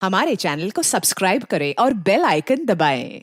हमारे चैनल को सब्सक्राइब करें और बेल आइकन दबाएं।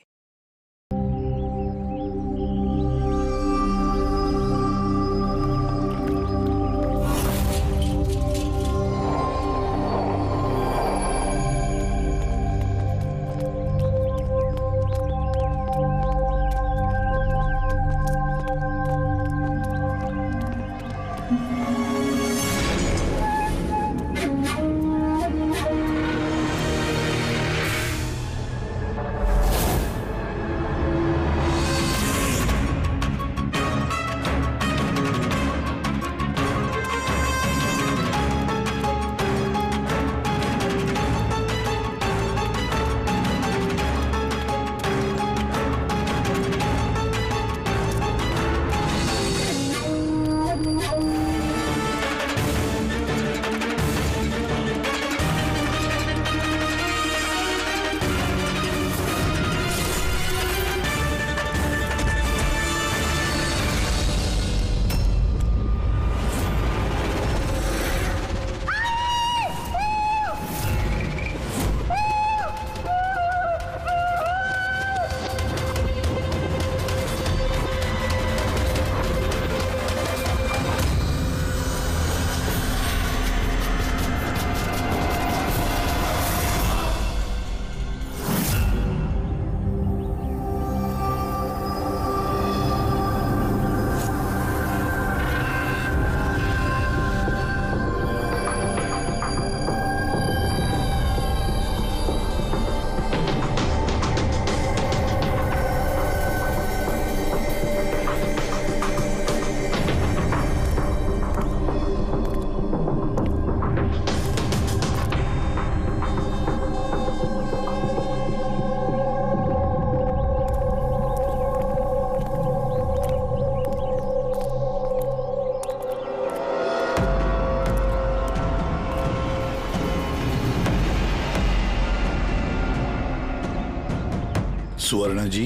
सुवर्णा जी,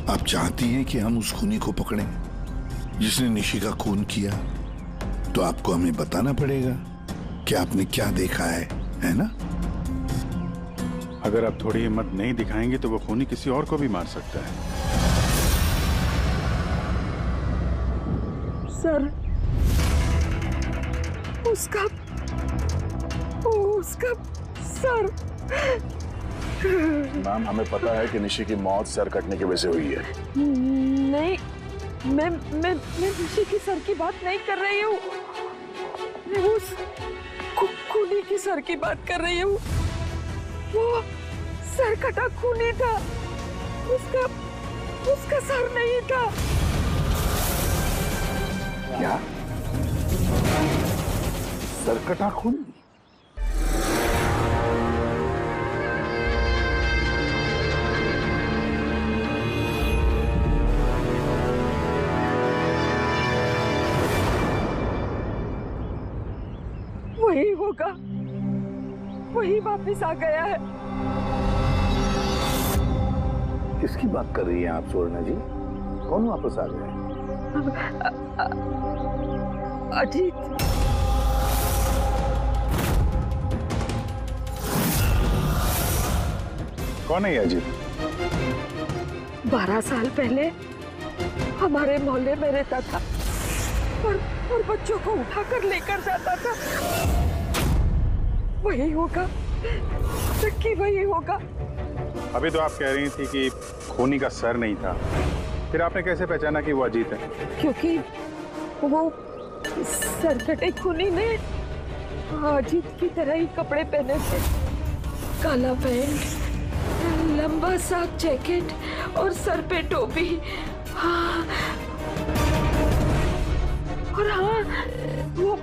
आप चाहती हैं कि हम उस खूनी को पकड़ें जिसने निशी का खून किया, तो आपको हमें बताना पड़ेगा कि आपने क्या देखा है ना? अगर आप थोड़ी हिम्मत नहीं दिखाएंगे तो वो खूनी किसी और को भी मार सकता है। सर, उसका सर। मैम, हमें पता है कि निशी की मौत सर कटने की वजह से हुई है। नहीं, मैं निशी की सर की बात नहीं कर रही हूँ। मैं उस खूनी की सर की बात कर रही हूँ। वो सर कटा खूनी था, उसका सर नहीं था। क्या? सर कटा खूनी? वही होगा, वही वापस आ गया है। किसकी बात कर रही हैं आप सुवर्णा जी? कौन वापस आ गया है? अजीत। कौन है ये अजीत? 12 साल पहले हमारे मोहल्ले में रहता था और बच्चों को उठाकर लेकर जाता था। वही होगा, चक्की वही होगा। अभी तो आप कह रही थी कि खूनी का सर नहीं था, फिर आपने कैसे पहचाना कि वो अजीत है? क्योंकि वो सरकटे खूनी ने अजीत की तरह ही कपड़े पहने थे। काला पैंट, लंबा सा जैकेट और सर पे टोपी। हाँ, और हाँ, वो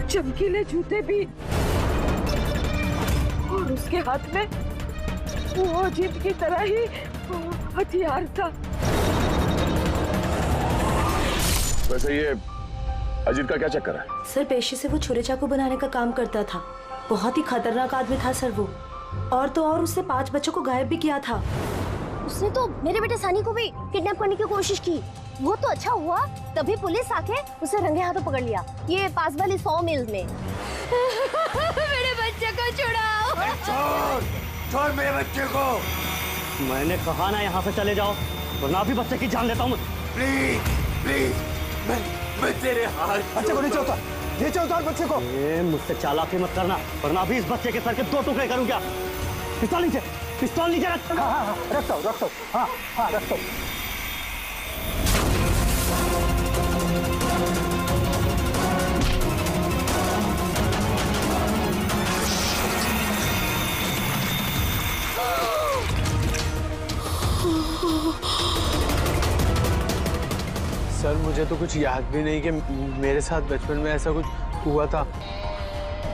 चमकीले जूते भी। और उसके हाथ में वो अजीत की तरह ही हथियार था। वैसे ये अजीत का क्या चक्कर है? सर, पेशे से वो छुरे चाकू बनाने का काम करता था। बहुत ही खतरनाक आदमी था सर वो। और तो और उसने 5 बच्चों को गायब भी किया था। उसने तो मेरे बेटे सानी को भी किडनैप करने की कोशिश की। वो तो अच्छा हुआ तभी पुलिस आके उसे रंगे हाथों पकड़ लिया। ये पास वाली 100 मील में। मेरे बच्चे को छुड़ा। छोड़ मेरे बच्चे को। मैंने कहा ना यहाँ से चले जाओ, वरना अभी बच्चे की जान लेता हूँ। प्लीज प्लीज, मैं तेरे हाथ। बच्चे को नीचे उतार बच्चे को। मुझसे चालाकी मत करना, वरना अभी इस बच्चे के सर के 2 टुकड़े करूँ क्या? पिस्तौल नीचे रख। हाँ, रखता हूँ। हाँ, रखता हूँ। सर मुझे तो कुछ याद भी नहीं कि मेरे साथ बचपन में ऐसा कुछ हुआ था।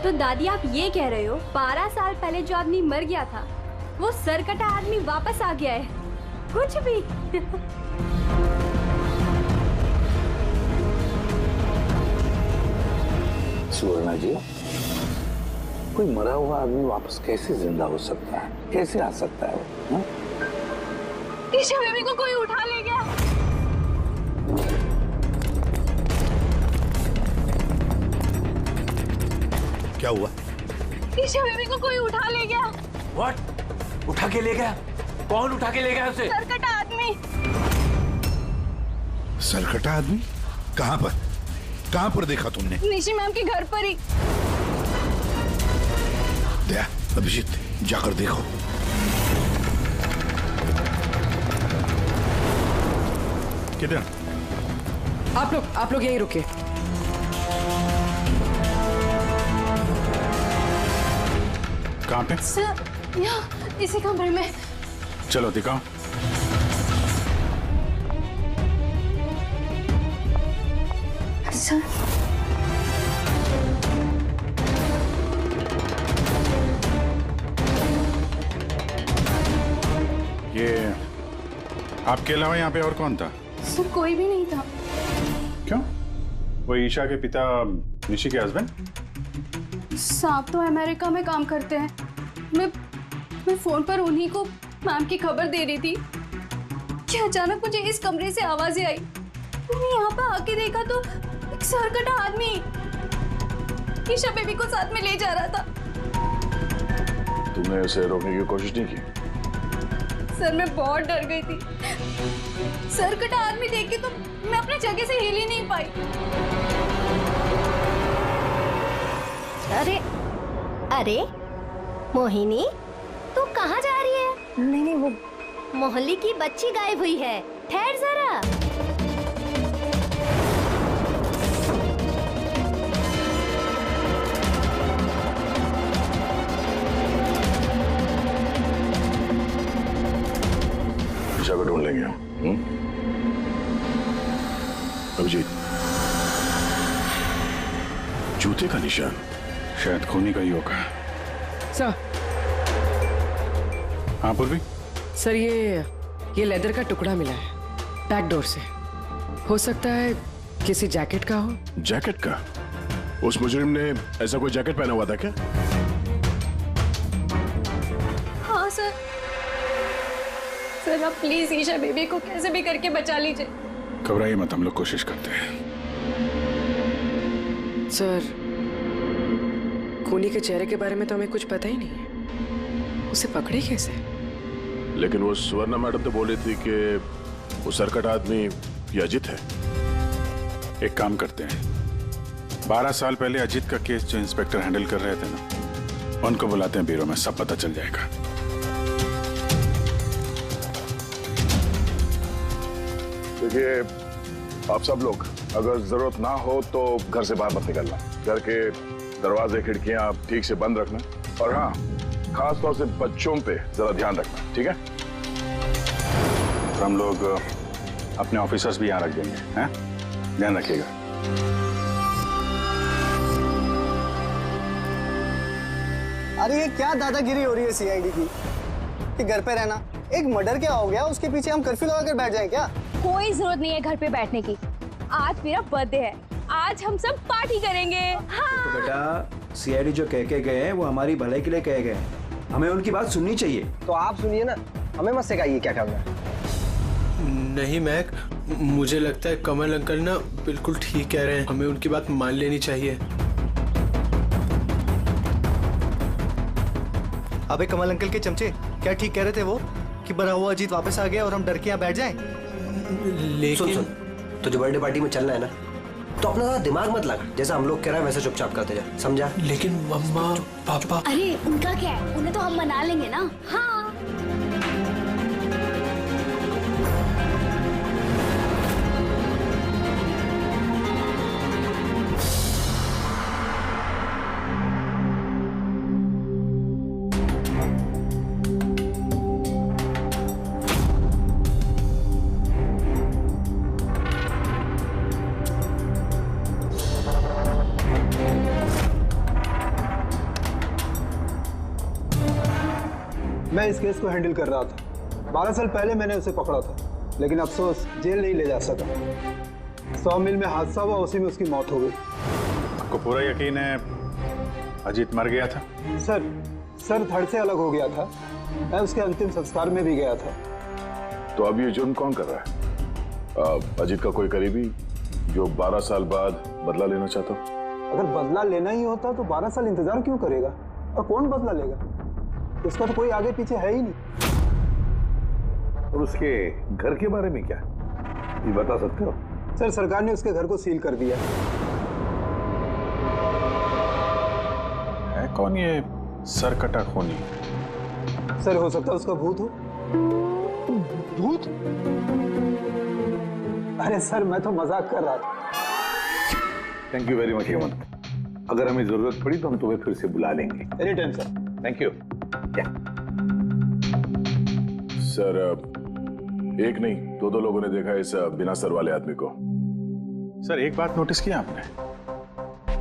तो दादी आप ये कह रहे हो 12 साल पहले जो आदमी मर गया था वो सरकटा आदमी वापस आ गया है? कुछ भी। सुवर्णा जी, कोई मरा हुआ आदमी वापस कैसे जिंदा हो सकता है? कैसे आ सकता है वो? ईशा बेबी को कोई उठा ले गया। क्या हुआ? ईशा बेबी को कोई उठा ले गया। व्हाट? उठा के ले गया? कौन उठा के ले गया उसे? सरकटा आदमी। सरकटा आदमी? कहाँ पर देखा तुमने? निशी मैम के घर पर ही। दया, अभिजीत जाकर देखो। किधर? आप लोग यहीं रुके। कहाँ पे? सर यहाँ इसी कमरे में। चलो दिखाओ। सर ये आपके अलावा यहाँ पे और कौन था? सर कोई भी नहीं था। क्यों? वो ईशा के पिता निशी के हस्बैंड? साहब तो अमेरिका में काम करते हैं। मैं फोन पर उन्हीं को मैम की खबर दे रही थी कि अचानक मुझे इस कमरे से आवाजें आई। मैंने यहाँ पर आके देखा तो एक सरकटा आदमी ईशा बेबी को साथ में ले जा रहा था। तुमने उसे रोकने की कोशिश नहीं की? सर मैं बहुत डर गई थी। सरकटा आदमी देख के तो मैं अपनी जगह से हिल ही नहीं पाई। अरे मोहिनी, तू कहाँ जा रही है? नहीं वो मोहल्ले की बच्ची गायब हुई है। ठहर जरा। ईशा को ढूंढ लेंगे। अभिजीत, जूते का निशान शायद खूनी का ही होगा। सर। हाँ पूर्वी? सर ये लेदर का टुकड़ा मिला है बैक डोर से। हो सकता है किसी जैकेट का हो। जैकेट का? उस मुजरिम ने ऐसा कोई जैकेट पहना हुआ था क्या? हाँ सर। सर आप प्लीज ईशा बेबी को कैसे भी करके बचा लीजिए। घबराइए मत, हम लोग कोशिश करते हैं। सर खूनी के चेहरे के बारे में तो हमें कुछ पता ही नहीं है। उसे पकड़े कैसे? लेकिन वो सुवर्णा मैडम तो बोल रही थी कि वो सरकट आदमी ये अजित है। एक काम करते हैं, 12 साल पहले अजित का केस जो इंस्पेक्टर हैंडल कर रहे थे ना, उनको बुलाते हैं ब्यूरो में, सब पता चल जाएगा। देखिए आप सब लोग अगर जरूरत ना हो तो घर से बाहर मत निकलना। घर के दरवाजे खिड़कियां ठीक से बंद रखना, और हाँ खास तौर से बच्चों पे जरा ध्यान रखना, ठीक है? तो हम लोग अपने ऑफिसर्स भी यहाँ रख देंगे, हैं? ध्यान रखिएगा। अरे ये क्या दादागिरी हो रही है सीआईडी की कि घर पे रहना? एक मर्डर क्या हो गया, उसके पीछे हम कर्फ्यू लगा कर बैठ जाएं क्या? कोई जरूरत नहीं है घर पे बैठने की। आज मेरा बर्थडे है, आज हम सब पार्टी करेंगे। हाँ। तो बेटा सीआईडी जो कह के गए हैं वो हमारी भलाई के लिए कहे गए हैं, हमें उनकी बात सुननी चाहिए। तो आप सुनिए ना, हमें मत सिखाइए क्या करना है। नहीं महक, मुझे लगता है कमल अंकल ना बिल्कुल ठीक कह रहे हैं, हमें उनकी बात मान लेनी चाहिए। अबे कमल अंकल के चमचे, क्या ठीक कह रहे थे वो कि बना हुआ अजीत वापस आ गया और हम डर के यहाँ बैठ जाएं? लेकिन सुन, तुझे बर्थडे पार्टी में चलना है ना, तो अपना ज़्यादा दिमाग मत लगा, जैसा हम लोग कह रहे हैं वैसे चुपचाप करते जा, समझा? लेकिन मम्मा पापा। अरे उनका क्या है, उन्हें तो हम मना लेंगे ना। हाँ मैं इस केस को हैंडल कर रहा था। 12 साल पहले मैंने उसे पकड़ा था, लेकिन अफसोस जेल नहीं ले जा सका। 100 मील में हादसा हुआ, उसी में उसकी मौत हो गई। आपको पूरा यकीन है अजीत मर गया था? सर धड़ से अलग हो गया था। मैं उसके अंतिम संस्कार में भी गया था। तो अब ये जुर्म कौन कर रहा है? अजीत का कोई करीबी जो 12 साल बाद बदला लेना चाहता हो? अगर बदला लेना ही होता तो 12 साल इंतजार क्यों करेगा? और कौन बदला लेगा? उसका तो कोई आगे पीछे है ही नहीं। और उसके घर के बारे में क्या ये बता सकते हो? सर सरकार ने उसके घर को सील कर दिया। है कौन ये सरकटा खूनी? सर हो सकता है उसका भूत हो। भूत? अरे सर मैं तो मजाक कर रहा था। Thank you very much Hemant. अगर हमें जरूरत पड़ी तो हम तुम्हें फिर से बुला लेंगे। Any time sir. Thank you. Sir एक नहीं दो लोगों ने देखा इस बिना सर वाले आदमी को। सर एक बात नोटिस किया आपने?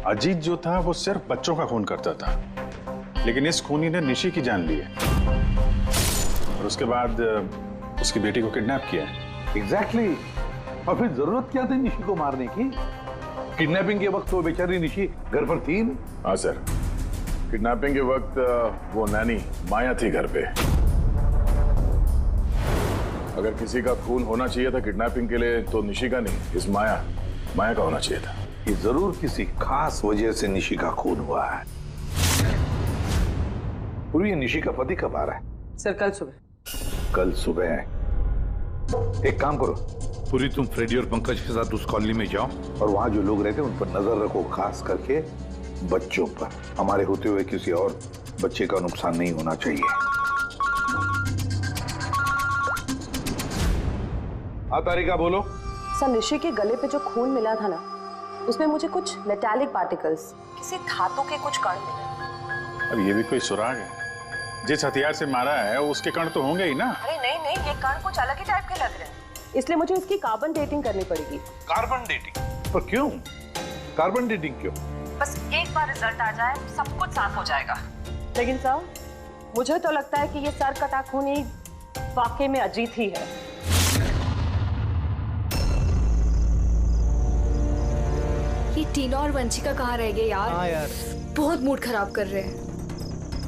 अजीत जो था वो सिर्फ बच्चों का खून करता था, लेकिन इस खूनी ने निशी की जान ली है और उसके बाद उसकी बेटी को किडनैप किया है। एग्जैक्टली। और फिर जरूरत क्या थी निशी को मारने की? किडनैपिंग के वक्त वो बेचारी निशी घर पर थी। हाँ सर, किडनैपिंग के वक्त वो नैनी माया थी घर पे। अगर किसी का खून होना चाहिए था किडनैपिंग के लिए तो निशी का नहीं, इस माया का होना चाहिए था। ये जरूर किसी खास वजह से निशी का खून हुआ है। पूरी ये निशी का पति कब आ रहा है? सर कल सुबह। कल सुबह? एक काम करो, पूरी तुम फ्रेडी और पंकज के साथ उस कॉलोनी में जाओ और वहां जो लोग रहते हैं उन पर नजर रखो, खास करके बच्चों पर। हमारे होते हुए किसी और बच्चे का नुकसान नहीं होना चाहिए। हाँ तारिका बोलो। सर निशी के गले पे जो खून मिला था ना, उसमें मुझे कुछ मेटालिक पार्टिकल्स, किसी धातु के कुछ कण मिले। अब ये भी कोई सुराग है? जिस हथियार से मारा है उसके कण तो होंगे ही ना। अरे नहीं, ये कण कुछ अलग ही टाइप के लग रहे हैं, इसलिए मुझे इसकी कार्बन डेटिंग करनी पड़ेगी। Carbon dating? पर क्यों कार्बन डेटिंग क्यों? बस एक बार रिजल्ट आ जाए सब कुछ साफ हो जाएगा। लेकिन सर मुझे तो लगता है कि ये सर कटा खूनी वाकई में अजीत ही है। ये टीना और वंशिका कहाँ रह गए यार? हाँ यार, बहुत मूड खराब कर रहे हैं।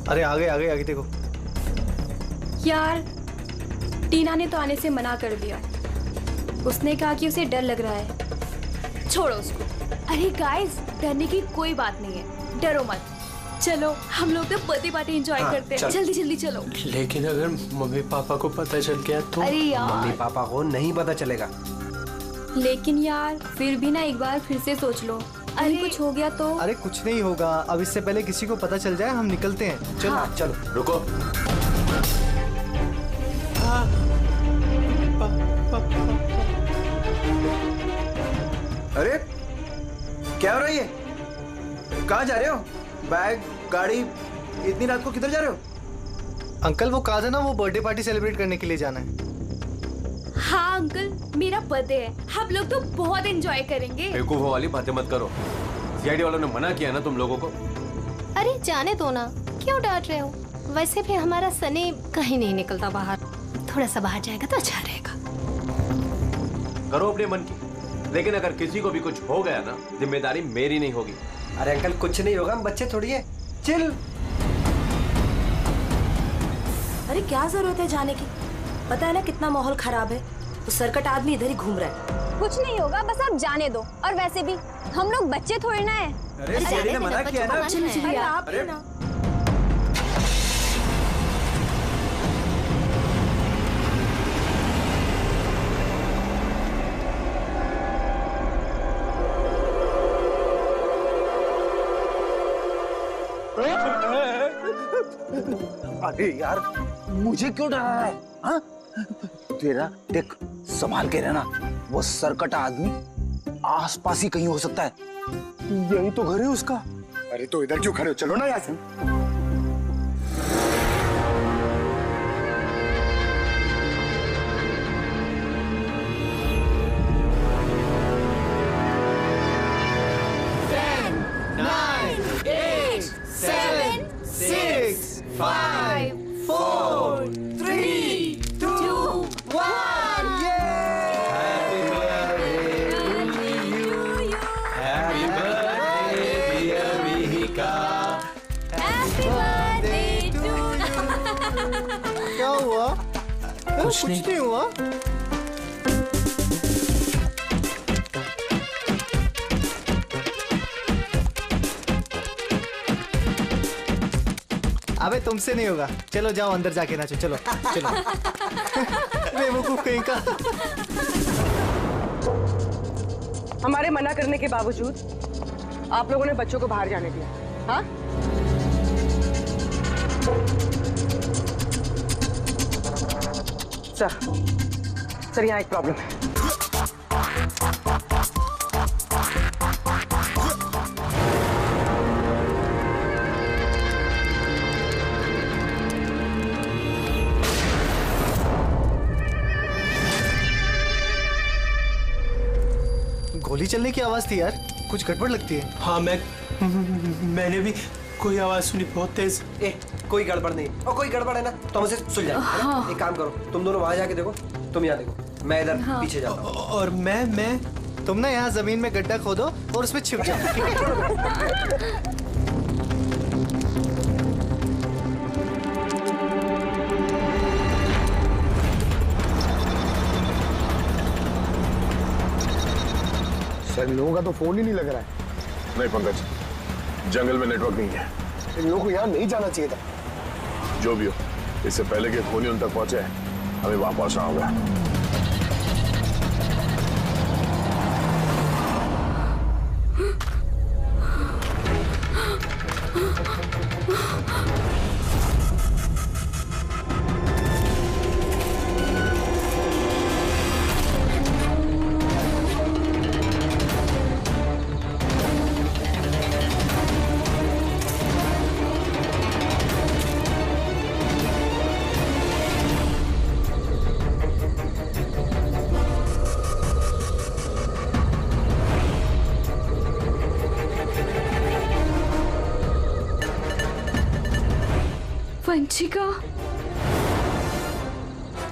अरे आगे देखो यार। टीना ने तो आने से मना कर दिया, उसने कहा कि उसे डर लग रहा है। छोड़ो उसको। अरे गाइस, डरने की कोई बात नहीं है, डरो मत। चलो हम लोग तो बर्थडे पार्टी एंजॉय करते हैं। जल्दी चलो। लेकिन अगर मम्मी पापा को पता चल गया तो? अरे यार, मम्मी पापा को नहीं पता चलेगा। लेकिन यार फिर भी ना एक बार फिर से सोच लो, अरे कुछ हो गया तो? अरे कुछ नहीं होगा, अब इससे पहले किसी को पता चल जाए हम निकलते हैं। चलो। हाँ। चलो रुको। अरे क्या हो रहा है ये? कहाँ जा रहे हो? बैग, गाड़ी, इतनी रात को किधर जा रहे हो? अंकल वो कहा था ना, वो बर्थडे पार्टी सेलिब्रेट करने के लिए जाना है। हाँ अंकल, मेरा बर्थडे है, हम लोग तो बहुत एंजॉय करेंगे। बेवकूफों वाली बातें मत करो। सीआईडी वालों ने मना किया ना तुम लोगों को। अरे जाने दो ना, क्यों डांट रहे हो? वैसे भी हमारा सनी कहीं नहीं निकलता बाहर, थोड़ा सा बाहर जाएगा तो अच्छा रहेगा। करो अपने मन की, लेकिन अगर किसी को भी कुछ हो गया ना, जिम्मेदारी मेरी नहीं होगी। अरे अंकल कुछ नहीं होगा, हम बच्चे थोड़ी है, चिल। अरे क्या जरूरत है जाने की? पता है ना कितना माहौल खराब है, तो सरकट आदमी इधर ही घूम रहा है। कुछ नहीं होगा, बस आप जाने दो। और वैसे भी हम लोग बच्चे थोड़ी ना है। अरे सीआईडी ने मना किया ना। चलो आप ना। अरे यार मुझे क्यों डरा रहा है? हाँ? तेरा देख संभाल के रहना, वो सरकटा आदमी आसपास ही कहीं हो सकता है। यही तो घर है उसका। अरे तो इधर क्यों खड़े हो, चलो ना यहाँ से। क्या हुआ? कुछ नहीं हुआ। अबे तुमसे नहीं होगा, चलो जाओ अंदर जाके नाचो, चलो चलो। बेवकूफ कहीं का। हमारे मना करने के बावजूद आप लोगों ने बच्चों को बाहर जाने दिया, हाँ? सर यहाँ एक प्रॉब्लम है। गोली चलने की आवाज थी यार, कुछ गड़बड़ लगती है। हाँ मैंने भी कोई आवाज सुनी बहुत तेज। कोई गड़बड़ नहीं, और कोई गड़बड़ है ना तो मुझे सुलझाओ। हाँ। एक काम करो, तुम दोनों वहां जाके देखो, तुम यहाँ देखो, मैं इधर पीछे जाता हूँ। और मैं तुम ना यहाँ जमीन में गड्ढा खोदो और उसमें छिप जाओ। सर लोगों का तो फोन ही नहीं लग रहा है। नहीं पंकज, जंगल में नेटवर्क नहीं है। इन लोगों को यहाँ नहीं जाना चाहिए था। जो भी हो, इससे पहले कि खूनी उन तक पहुंचे हमें वहां पहुंचना होगा।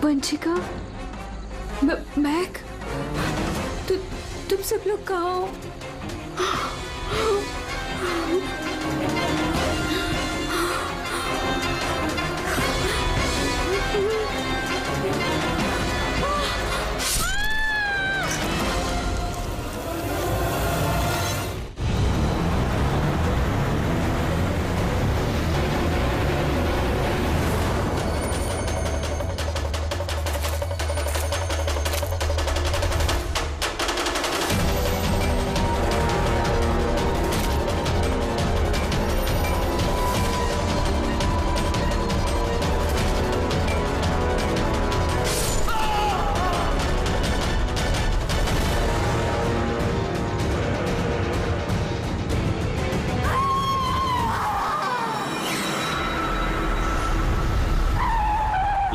वंशिका, मैक, तुम सब लोग कहाँ हो?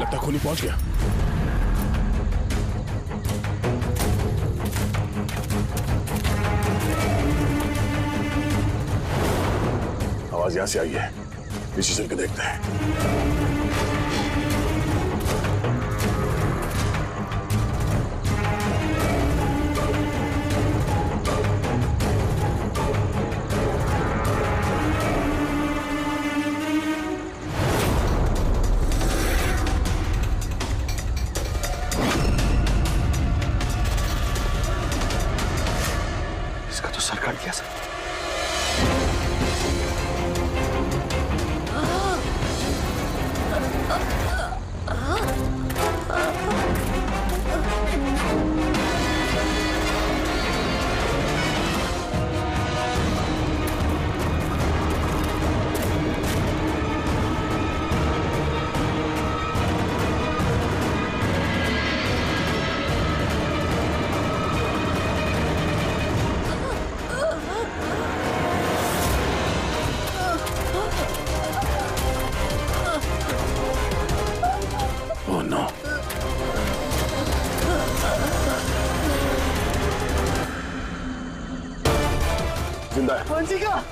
लगता खूनी पहुंच गया। आवाज यहां से आई है, पीछे चल के देखते हैं। सर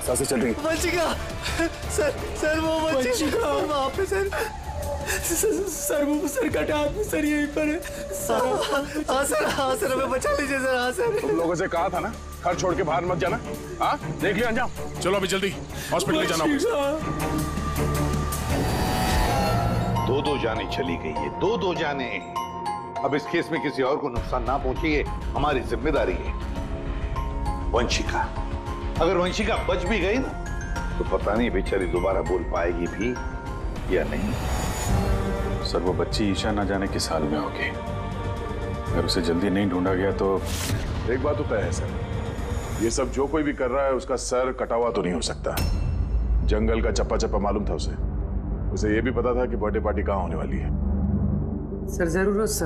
सांसें चल रही है। वंशिका सर वो वंशिका वहाँ पे सर वो सर कटा आदमी सर यहीं पर है हाँ सर हमें बचा लीजिए सर। हाँ सर तुम लोगों से कहा था ना घर छोड़ के बाहर मत जाना। हाँ देख लिया अंजाम। चलो अभी जल्दी हॉस्पिटल ले जाना होगा। दो जाने चली गई है, दो जाने। अब इस केस में किसी और को नुकसान ना पहुंचे ये हमारी जिम्मेदारी है। वंशिका, अगर वंशिका बच भी गई ना तो पता नहीं बेचारी दोबारा बोल पाएगी भी या नहीं। सर वो बच्ची ईशा ना जाने किस हाल में होगी। अगर उसे जल्दी नहीं ढूंढा गया तो एक बात तो तय है सर, ये सब जो कोई भी कर रहा है उसका सर कटा हुआ तो नहीं हो सकता। जंगल का चप्पा चप्पा मालूम था उसे ये भी पता था कि बर्थडे पार्टी कहाँ होने वाली है। सर जरूर उस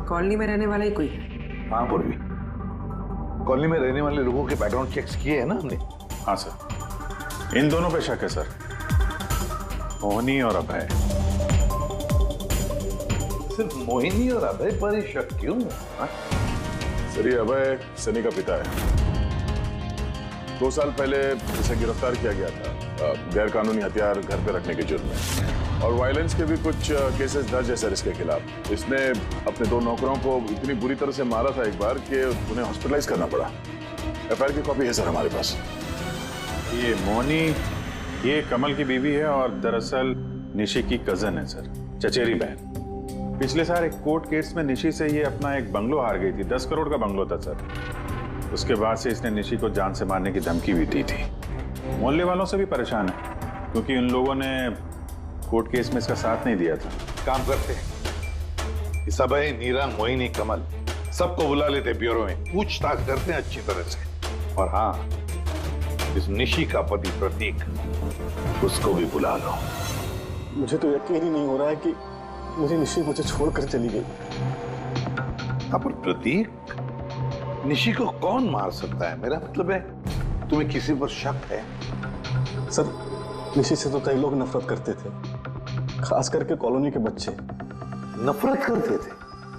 कॉलोनी में रहने वाला ही कोई है। हाँ पूर्वी, कॉलोनी में रहने वाले लोगों के बैकग्राउंड चेक्स किए हैं ना हमने। हाँ सर, इन दोनों पे शक है सर, मोहिनी और अभय। सिर्फ मोहिनी और अभय पर ही शक क्यों? सर ये अभय सनी का पिता है। 2 साल पहले इसे गिरफ्तार किया गया था गैर कानूनी हथियार घर पे रखने के जुर्म में, और वायलेंस के भी कुछ केसेस दर्ज है सर इसके खिलाफ। इसने अपने 2 नौकरों को इतनी बुरी तरह से मारा था एक बार कि उन्हें हॉस्पिटलाइज करना पड़ा। एफआईआर की कॉपी है सर हमारे पास। ये मोहिनी ये कमल की बीवी है और दरअसल निशी की कजन है सर, चचेरी बहन। पिछले साल एक कोर्ट केस में निशी से ये अपना एक बंगलो हार गई थी। 10 करोड़ का बंगलो था सर। उसके बाद से इसने निशी को जान से मारने की धमकी भी दी थी। मोहल्ले वालों से भी परेशान है क्योंकि उन लोगों ने कोर्ट केस में इसका साथ नहीं दिया था। काम करते इस अभय, नीरा, मोहिनी, कमल सबको बुला लेते ब्यूरो में, पूछताछ करते हैं अच्छी तरह से। और हाँ, इस निशी का पति प्रतीक उसको भी बुला लो। मुझे तो यकीन ही नहीं हो रहा है कि मुझे निशी मुझे छोड़कर चली गई। हाँ पर प्रतीक, निशी को कौन मार सकता है? मेरा मतलब है तुम्हें किसी पर शक है? सर निशी से तो कई लोग नफरत करते थे, खास करके कॉलोनी के बच्चे। नफरत करते थे?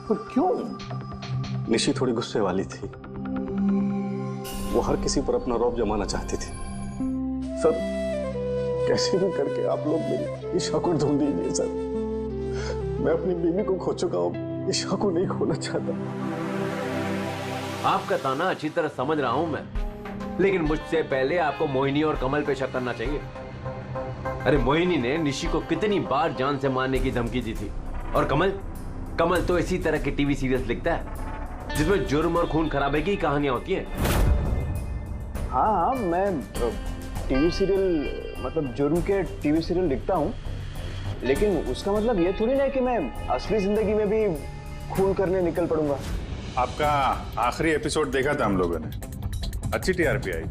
पर क्यों? निशी थोड़ी गुस्से वाली थी, वो हर किसी पर अपना रौब जमाना चाहती थी। सर कैसे भी करके आप लोग मेरी ईशा को ढूंढ दीजिए सर। मैं अपनी बीवी को खो चुका हूँ, ईशा को नहीं खोना चाहता। आपका ताना अच्छी तरह समझ रहा हूं मैं, लेकिन मुझसे पहले आपको मोहिनी और कमल पे शक करना चाहिए। अरे मोहिनी ने निशी को कितनी बार जान से मारने की धमकी दी थी, और कमल तो इसी तरह के टीवी सीरियल्स लिखता है जिसमें जुर्म और खून खराबे की कहानियां होती हैं। हाँ मैं टीवी सीरियल मतलब जुर्म के टीवी सीरियल लिखता हूँ, लेकिन उसका मतलब ये थोड़ी ना कि मैं असली जिंदगी में भी खून करने निकल पड़ूंगा। आपका आखिरी एपिसोड देखा था हम लोगों ने, अच्छी टीआरपी आई।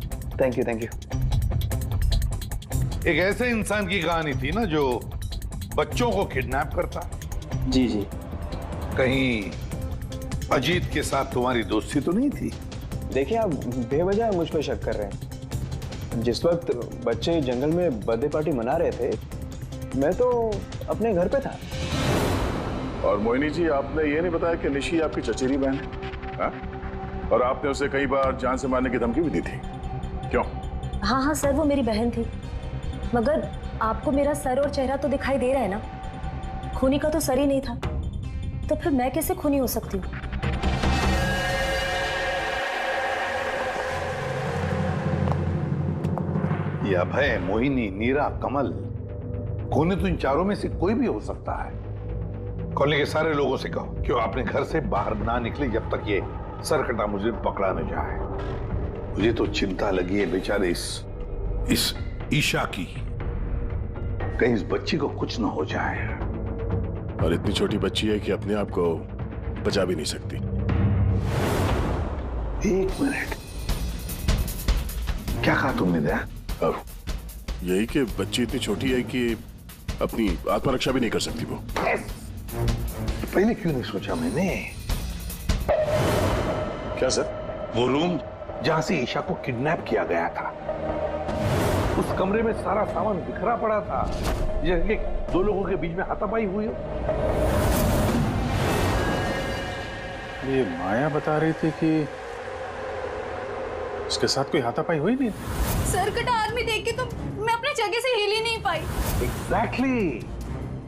Thank you. एक ऐसे इंसान की कहानी थी ना जो बच्चों को किडनैप करता। जी। कहीं अजीत के साथ तुम्हारी दोस्ती तो नहीं थी? देखिए आप बेवजह मुझ पर शक कर रहे हैं। जिस वक्त बच्चे जंगल में बर्थडे पार्टी मना रहे थे, मैं तो अपने घर पे था। और मोहिनी जी, आपने ये नहीं बताया कि निशी आपकी चचेरी बहन है? हाँ? और आपने उसे कई बार जान से मारने की धमकी भी दी थी, क्यों? हाँ सर, वो मेरी बहन थी, मगर आपको मेरा सर और चेहरा तो दिखाई दे रहा है ना। खूनी का तो सर ही नहीं था, तो फिर मैं कैसे खूनी हो सकती हूँ? ये अभय, मोहिनी, नीरा, कमल, खूनी तो इन चारों में से कोई भी हो सकता है। कॉलोनी के सारे लोगों से कहो कि वो अपने घर से बाहर ना निकले जब तक ये सरकटा मुझे पकड़ा न जाए। मुझे तो चिंता लगी है बेचारे इस ईशा की, कहीं इस बच्ची को कुछ ना हो जाए। और इतनी छोटी बच्ची है कि अपने आप को बचा भी नहीं सकती। 1 मिनट, क्या कहा तुमने? दया, यही कि बच्ची इतनी छोटी है कि अपनी आत्मरक्षा भी नहीं कर सकती वो। पहले क्यों नहीं सोचा मैंने? क्या सर? वो रूम जहां से ईशा को किडनैप किया गया था, उस कमरे में सारा सामान बिखरा पड़ा था, जैसे 2 लोगों के बीच में हाथापाई हुई हो। ये माया बता रही थी कि उसके साथ कोई हाथापाई हुई नहीं। सर कटा आदमी देख के तो मैं अपनी जगह से हिल ही नहीं पाई। एग्जैक्टली।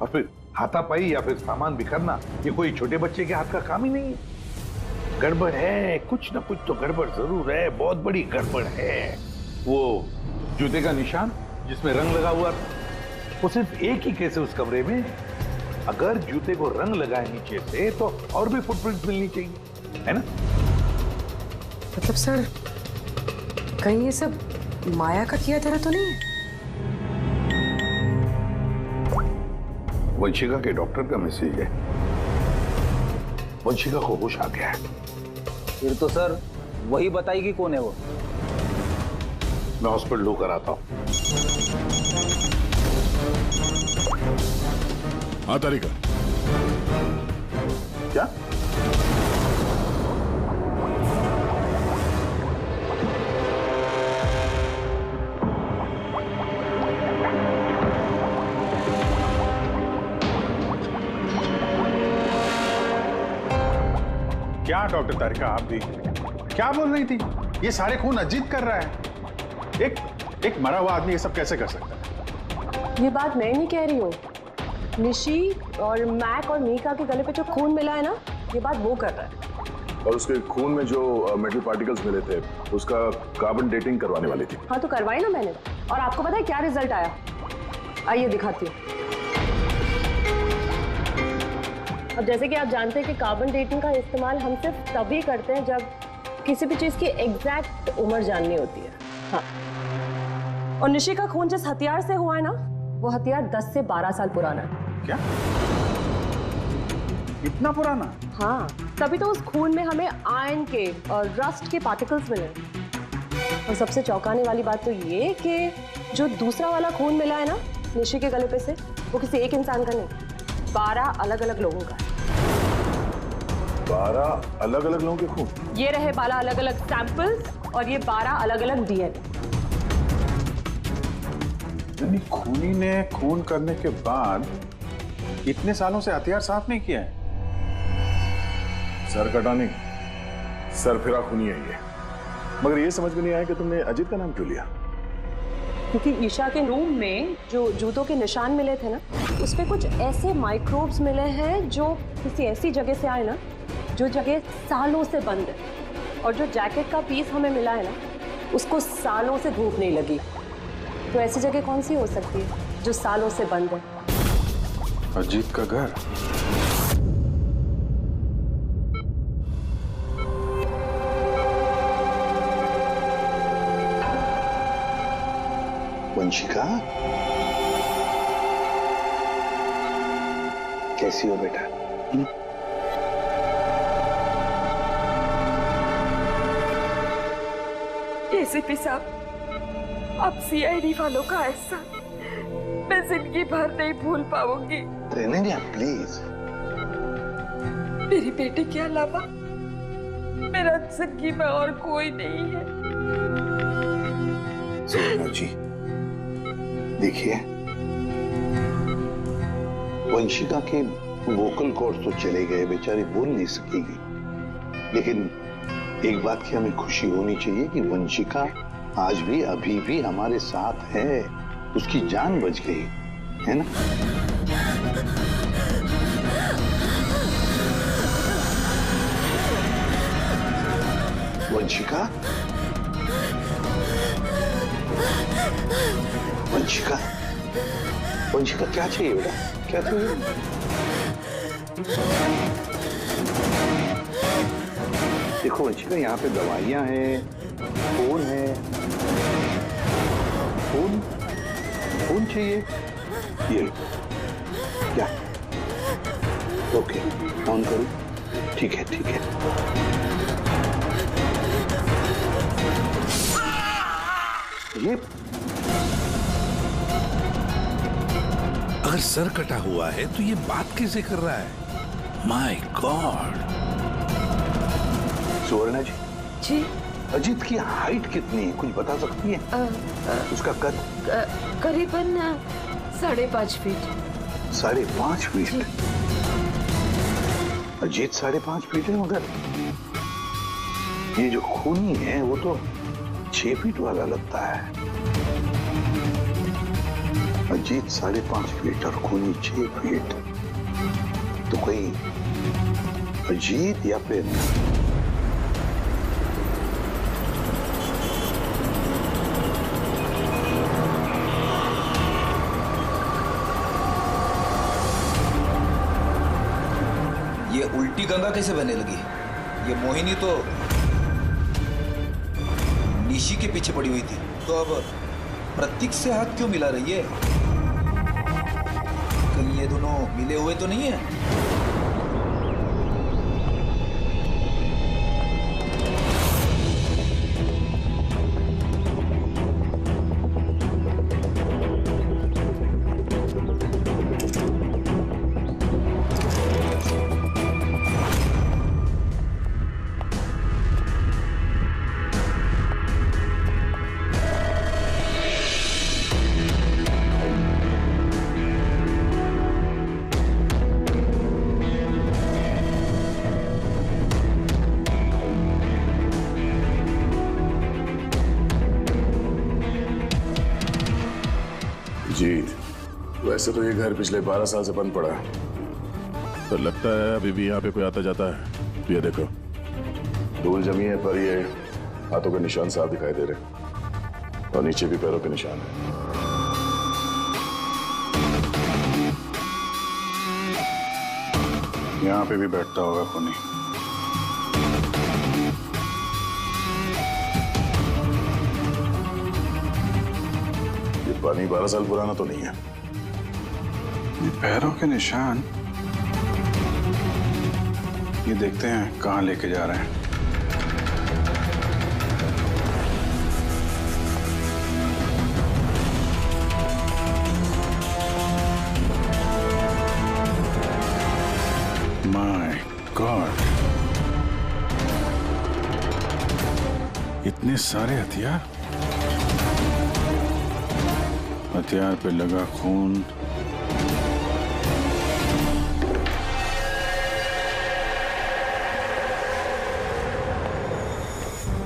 और फिर हाथापाई या फिर सामान बिखरना ये कोई छोटे बच्चे के हाथ का काम ही नहीं है। गड़बड़ है, कुछ ना कुछ तो गड़बड़ जरूर है, बहुत बड़ी गड़बड़ है। वो जूते का निशान जिसमें रंग लगा हुआ था, वो सिर्फ एक ही केस है उस कमरे में। अगर जूते को रंग लगाए नीचे से तो और भी फुटप्रिंट मिलनी चाहिए, है ना? मतलब सर कहीं ये सब माया का किया तरह तो नहीं है? वंशिका के डॉक्टर का मैसेज है। वंशिका को होश आ गया है। फिर तो सर वही बताएगी कौन है वो। मैं हॉस्पिटल होकर आता हूं। हाँ तारिका। क्या? क्या डॉक्टर तारिका आप भी क्या बोल रही थी? ये सारे खून अजीत कर रहा है। एक मरा हुआ आदमी ये सब कैसे कर सकता है? ये बात मैं नहीं कह रही हूँ, निशी और मैक और मीका के गले पे जो खून मिला है ना, ये बात वो कर रहा है। और उसके खून में जो मेटल पार्टिकल्स मिले थे उसका कार्बन डेटिंग करवाने वाली थी। हाँ तो करवाई ना मैंने, और आपको पता है क्या रिजल्ट आया? आइए दिखाती हूँ। अब जैसे कि आप जानते हैं कि कार्बन डेटिंग का इस्तेमाल हम सिर्फ तभी करते हैं जब किसी भी चीज की एग्जैक्ट उम्र जाननी होती है। हाँ, और निशी का खून जिस हथियार से हुआ है ना, वो हथियार 10 से 12 साल पुराना है। क्या? इतना पुराना? हाँ, तभी तो उस खून में हमें आयरन के और रस्ट के पार्टिकल्स मिले। और सबसे चौंकाने वाली बात तो ये कि जो दूसरा वाला खून मिला है ना निशी के गले पे से, वो किसी एक इंसान का नहीं, 12 अलग अलग लोगों का है। 12 अलग अलग लोगों के खून? ये रहे 12 अलग अलग सैंपल्स और ये 12 अलग अलग डीएनए। यानी खूनी ने खून करने के बाद इतने सालों से हथियार साफ नहीं किया है। सर कटाने सर फिरा खूनी है ये। मगर ये समझ में नहीं आया कि तुमने अजीत का नाम क्यों लिया? क्योंकि ईशा के रूम में जो जूतों के निशान मिले थे ना, उसपे कुछ ऐसे माइक्रोब्स मिले हैं जो किसी ऐसी जगह से आए ना, जो जगह सालों से बंद है। और जो जैकेट का पीस हमें मिला है ना, उसको सालों से धूप नहीं लगी। तो ऐसी जगह कौन सी हो सकती है जो सालों से बंद है? अजीत का घर। वंशिका, कैसी हो बेटा? एसीपी साहब, अब सीआईडी वालों का ऐसा मैं जिंदगी भर नहीं भूल पाऊंगी। प्लीज। मेरी बेटी के अलावा मेरा जिंदगी में और कोई नहीं है। सोना जी, देखिए, वंशिका के वोकल कॉर्ड तो चले गए, बेचारी बोल नहीं सकेगी। लेकिन एक बात की हमें खुशी होनी चाहिए कि वंशिका आज भी अभी भी हमारे साथ है। उसकी जान बच गई, है ना? वंशिका, वंशिका, वंशिका, क्या चाहिए बेटा? क्या चाहिए? देखो वंशिका, यहाँ पे दवाइयाँ हैं, फोन है। फोन चाहिए? ये क्या? ओके, ऑन करूँ? ठीक है, ठीक है। ये अगर सर कटा हुआ है तो ये बात कैसे कर रहा है? My God. सुवर्णा जी। जी। अजीत की हाइट कितनी है, कुछ बता सकती है? उसका कद? करीबन 5.5 फीट। 5.5 फीट? अजीत 5.5 फीट है, मगर ये जो खूनी है वो तो 6 फीट वाला लगता है। अजीत 5.5 फीट और खूनी 6 फीट। तो कोई अजीत या फिर ये उल्टी गंगा कैसे बहने लगी? ये मोहिनी तो निशी के पीछे पड़ी हुई थी, तो अब प्रतीक से हाथ क्यों मिला रही है? कहीं ये दोनों मिले हुए तो नहीं है? जीत, वैसे तो ये घर पिछले 12 साल से बंद पड़ा है, तो लगता है अभी भी यहाँ पे कोई आता जाता है। तो ये देखो, धूल जमी है, पर ये हाथों के निशान साफ दिखाई दे रहे और नीचे भी पैरों के निशान है। यहाँ पे भी बैठता होगा खूनी। पानी 12 साल पुराना तो नहीं है। ये पैरों के निशान, ये देखते हैं कहाँ लेके जा रहे हैं। माय गॉड, इतने सारे हथियार, हथियार पे लगा खून।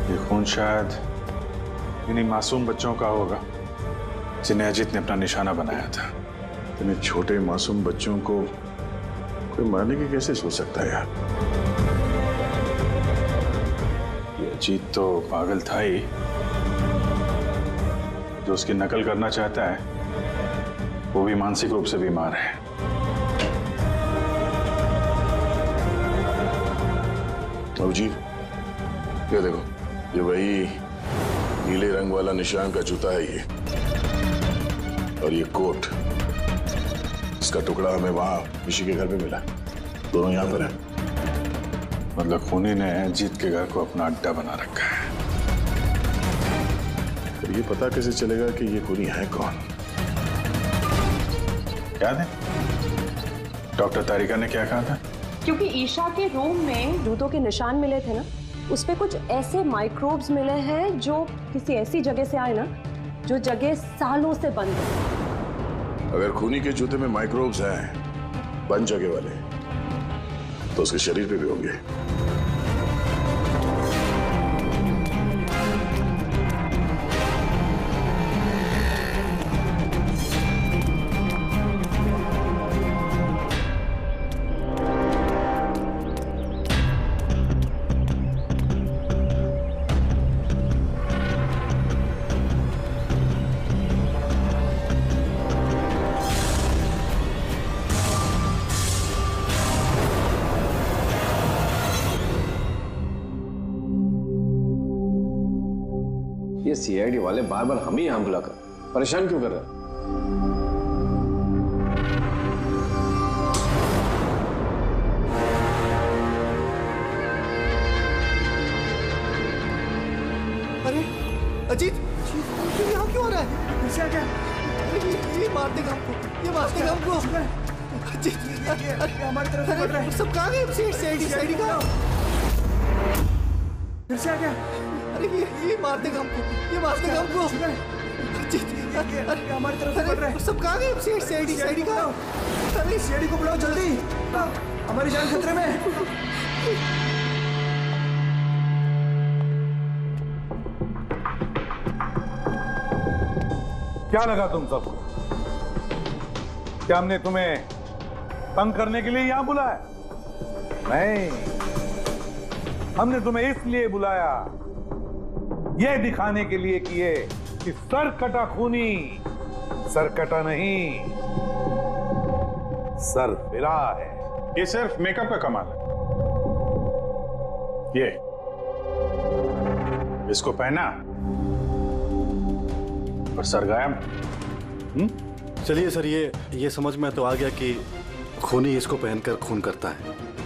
ये खून शायद इन्हीं मासूम बच्चों का होगा जिन्हें अजीत ने अपना निशाना बनाया था। इतने छोटे मासूम बच्चों को कोई मारने की कैसे सोच सकता है यार? ये अजीत तो पागल था ही, जो उसकी नकल करना चाहता है वो भी मानसिक रूप से बीमार है। जी, ये देखो, ये वही नीले रंग वाला निशान का जूता है ये, और ये कोट, इसका टुकड़ा हमें वहां निशी के घर पे मिला। दोनों यहाँ पर हैं। मतलब खूनी ने अजीत के घर को अपना अड्डा बना रखा है। ये पता कैसे चलेगा कि ये खूनी है कौन? याद है डॉक्टर तारिका ने क्या कहा था? क्योंकि ईशा के रूम में जूतों के निशान मिले थे ना, उस पे कुछ ऐसे माइक्रोब्स मिले हैं जो किसी ऐसी जगह से आए ना, जो जगह सालों से बंद है। अगर खूनी के जूते में माइक्रोब्स हैं, बंद जगह वाले, तो उसके शरीर पे भी होंगे। ये सीआईडी वाले बार बार हमें यहाँ बुलाकर परेशान क्यों कर रहे हैं? अरे अजीत, यहाँ क्यों आ रहा है? क्या क्या? ये मार देगा हमको, ये मार देगा हमको। अजीत, हमारी तरफ से बढ़ रहा है। सब कहाँ गए? सीआईडी का फिर से आ गया। अरे ये मार देगा हमको, ये मार देगा हमको। अरे हमारी तरफ से बढ़ रहा है। सब कहाँ गए? सीआईडी का। अरे सीआईडी को बुलाओ जल्दी, हमारी जान खतरे में। क्या लगा तुम सबको? क्या हमने तुम्हें तंग करने के लिए यहां बुलाया? नहीं, हमने तुम्हें इसलिए बुलाया, यह दिखाने के लिए कि ये कि सर कटा खूनी सर कटा नहीं, सर फिरा है। ये सिर्फ मेकअप का कमाल है। ये इसको पहना और सर गायब। चलिए सर, ये समझ में तो आ गया कि खूनी इसको पहनकर खून करता है,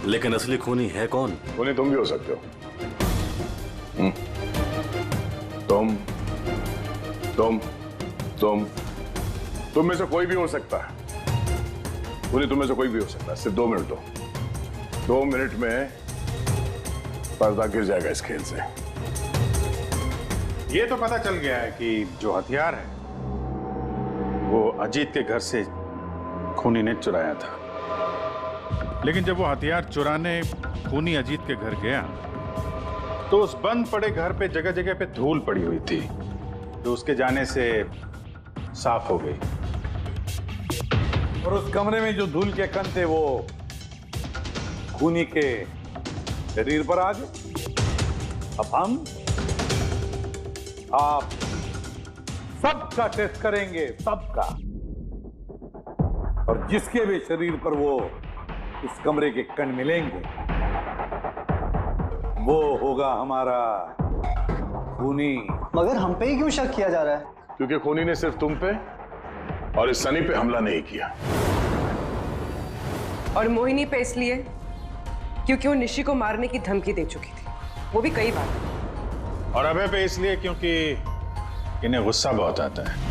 लेकिन असली खूनी है कौन? खूनी तुम भी हो सकते हो। तुम में से कोई भी हो सकता है। खूनी तुम में से कोई भी हो सकता है। सिर्फ 2 मिनट दो। 2 मिनट में पर्दा गिर जाएगा इस खेल से। ये तो पता चल गया है कि जो हथियार है वो अजीत के घर से खूनी ने चुराया था। लेकिन जब वो हथियार चुराने खूनी अजीत के घर गया तो उस बंद पड़े घर पे जगह जगह पे धूल पड़ी हुई थी, जो उसके जाने से साफ हो गई। और उस कमरे में जो धूल के कण थे वो खूनी के शरीर पर आ गए। अब हम आप सबका टेस्ट करेंगे, सबका। और जिसके भी शरीर पर वो इस कमरे के कण मिलेंगे वो होगा हमारा खूनी। मगर हम पे ही क्यों शक किया जा रहा है? क्योंकि खूनी ने सिर्फ तुम पे और इस सनी पे हमला नहीं किया। और मोहिनी पे इसलिए क्योंकि वो निशी को मारने की धमकी दे चुकी थी, वो भी कई बार। और अभय पे इसलिए क्योंकि इन्हें गुस्सा बहुत आता है।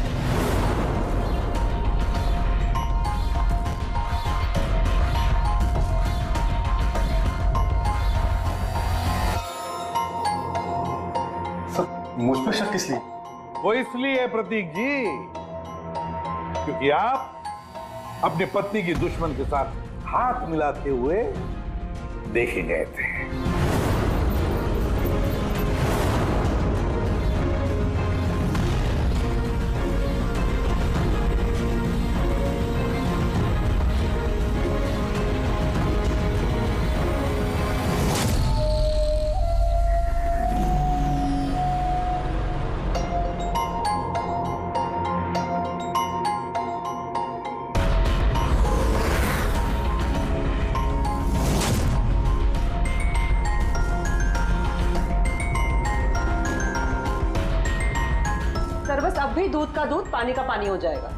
मुझ पर शक किस लिए? वो इसलिए है प्रतीक जी क्योंकि आप अपने पत्नी की दुश्मन के साथ हाथ मिलाते हुए देखे गए थे। सर बस अब भी दूध का दूध पानी का पानी हो जाएगा।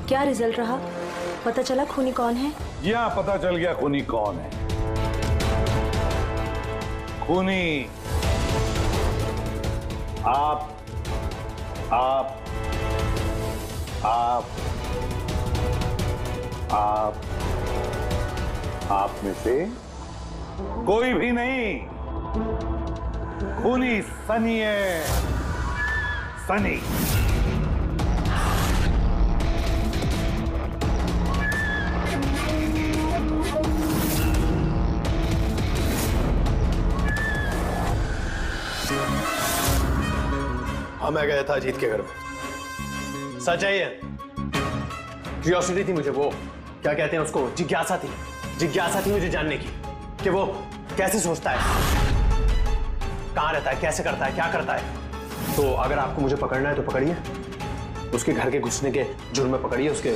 क्या रिजल्ट रहा? पता चला खूनी कौन है? जी हाँ, पता चल गया खूनी कौन है। खूनी आप आप आप आप आप में से कोई भी नहीं। खूनी सनी है, सनी। मैं गया था अजीत के घर में। सच है ये? क्यूरियोसिटी थी मुझे, वो क्या कहते हैं उसको, जिज्ञासा थी। जिज्ञासा थी मुझे जानने की कि वो कैसे सोचता है, कहाँ रहता है, कैसे करता है, क्या करता है। तो अगर आपको मुझे पकड़ना है तो पकड़िए, उसके घर के घुसने के जुर्म में पकड़िए, उसके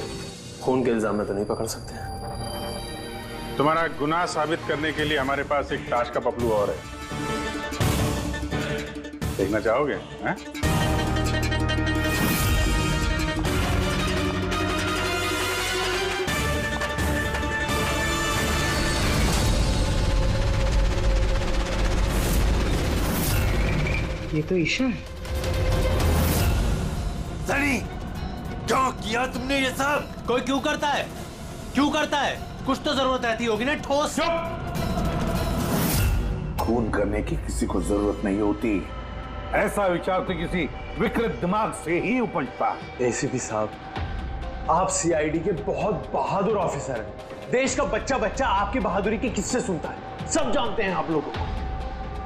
खून के इल्जाम में तो नहीं पकड़ सकते। तुम्हारा गुनाह साबित करने के लिए हमारे पास एक ताश का पपलू और है, देखना चाहोगे? हैं? ये तो ईशा है। सनी, क्यों किया तुमने ये सब? कोई क्यों करता है? क्यों करता है? कुछ तो जरूरत रहती होगी ना ठोस। खून करने की किसी को जरूरत नहीं होती, ऐसा विचार तो किसी विकृत दिमाग से ही उपजता है। एसीपी साहब, आप सीआईडी के बहुत बहादुर ऑफिसर हैं। देश का बच्चा बच्चा आपकी बहादुरी की किस्से सुनता है। सब जानते हैं आप लोगों को,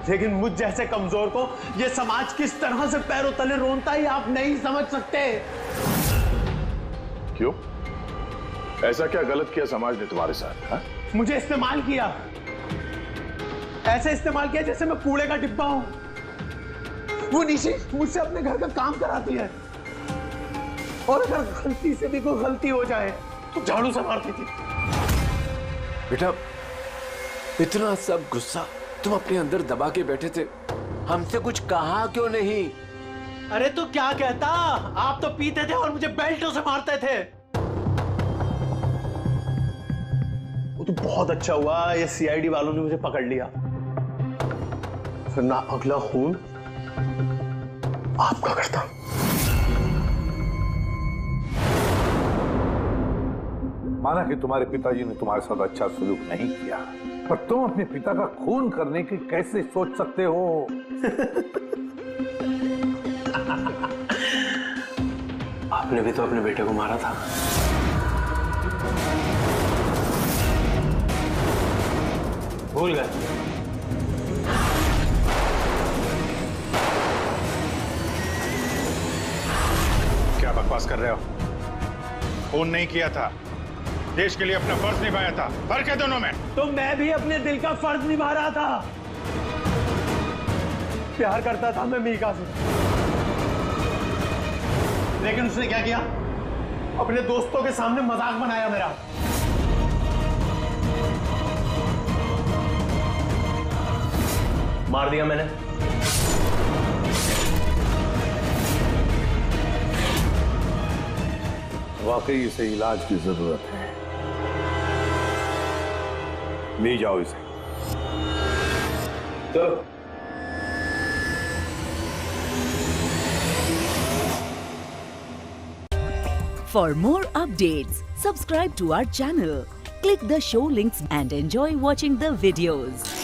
लेकिन मुझ जैसे कमजोर को ये समाज किस तरह से पैरों तले रोनता है आप नहीं समझ सकते। क्यों? ऐसा क्या गलत किया समाज ने तुम्हारे साथ? हा? मुझे इस्तेमाल किया, ऐसे इस्तेमाल किया जैसे मैं कूड़े का डिब्बा हूं। वो निशी मुझसे अपने घर का काम कराती है, और अगर गलती से भी कोई गलती हो जाए तो झाड़ू से मारती थी। बेटा, इतना सब गुस्सा तुम अपने अंदर दबा के बैठे थे, हमसे कुछ कहा क्यों नहीं? अरे तो क्या कहता, आप तो पीते थे और मुझे बेल्टों से मारते थे। वो तो बहुत अच्छा हुआ ये सीआईडी वालों ने मुझे पकड़ लिया, फिर ना अगला खून आपका करता। माना कि तुम्हारे पिताजी ने तुम्हारे साथ अच्छा सलूक नहीं किया, पर तुम अपने पिता का खून करने की कैसे सोच सकते हो? आपने भी तो अपने बेटे को मारा था। भूल गए? क्या बकवास कर रहे हो? खून नहीं किया था, देश के लिए अपना फर्ज निभाया था। फर्क है दोनों में। तो मैं भी अपने दिल का फर्ज निभा रहा था। प्यार करता था मैं मीका से, लेकिन उसने क्या किया? अपने दोस्तों के सामने मजाक बनाया मेरा। मार दिया मैंने। वाकई इसे इलाज की जरूरत है, ले जाओ इसे। चलो। For more updates, subscribe to our channel, click the show links and enjoy watching the videos.